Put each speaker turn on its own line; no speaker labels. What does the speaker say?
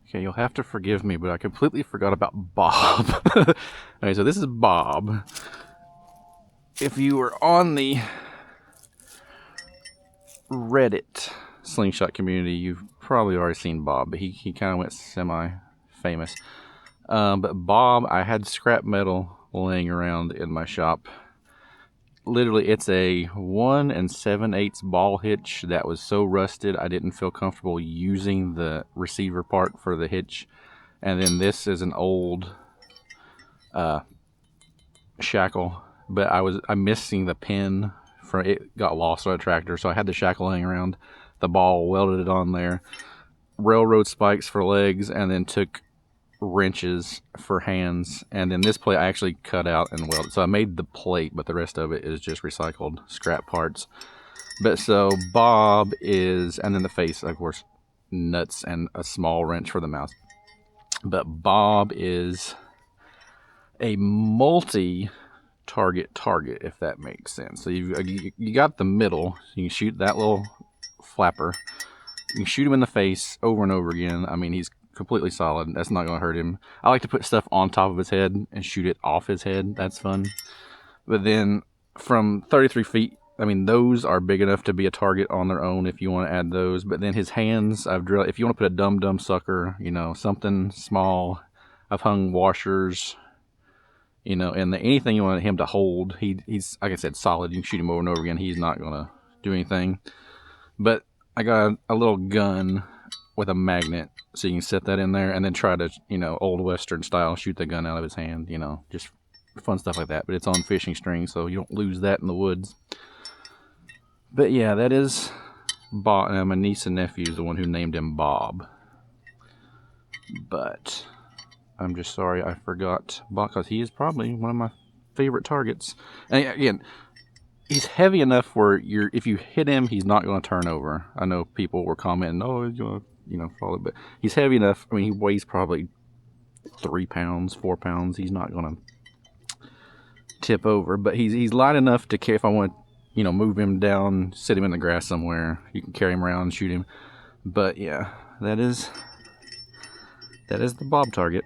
Okay, you'll have to forgive me, but I completely forgot about Bob. Okay, so this is Bob. If you were on the Reddit Slingshot community, you've probably already seen Bob, but he kind of went semi-famous. But Bob, I had scrap metal laying around in my shop. Literally, it's a 1 7/8 ball hitch that was so rusted I didn't feel comfortable using the receiver part for the hitch. And then this is an old shackle, but I'm missing the pin from it. Got lost on a tractor, so I had the shackle laying around. The ball, welded it on there. Railroad spikes for legs, and then took wrenches for hands, and then this plate I actually cut out and welded. So I made the plate, but the rest of it is just recycled scrap parts. But so Bob is, and then the face, of course, nuts and a small wrench for the mouth. But Bob is a multi-target target, if that makes sense. So you got the middle, you can shoot that little flapper. You can shoot him in the face over and over again. I mean, he's completely solid. That's not going to hurt him. I like to put stuff on top of his head and shoot it off his head. That's fun. But then from 33 feet, I mean, those are big enough to be a target on their own if you want to add those. But then his hands, I've drilled. If you want to put a dum-dum sucker, you know, something small, I've hung washers, you know, and anything you want him to hold, he's, like I said, solid. You can shoot him over and over again. He's not going to do anything. But I got a little gun with a magnet, so you can set that in there and then try to, you know, old Western style, shoot the gun out of his hand, you know, just fun stuff like that. But it's on fishing string, so you don't lose that in the woods. But yeah, that is Bob. My niece and nephew is the one who named him Bob. But I'm just sorry I forgot Bob, because he is probably one of my favorite targets. And again, he's heavy enough where if you hit him, he's not going to turn over. I know people were commenting, oh, he's going to, you know, fall, but he's heavy enough. I mean, he weighs probably 3 pounds, 4 pounds. He's not going to tip over, but he's light enough to carry. If I want to, you know, move him down, sit him in the grass somewhere, you can carry him around and shoot him. But yeah, that is the Bob target.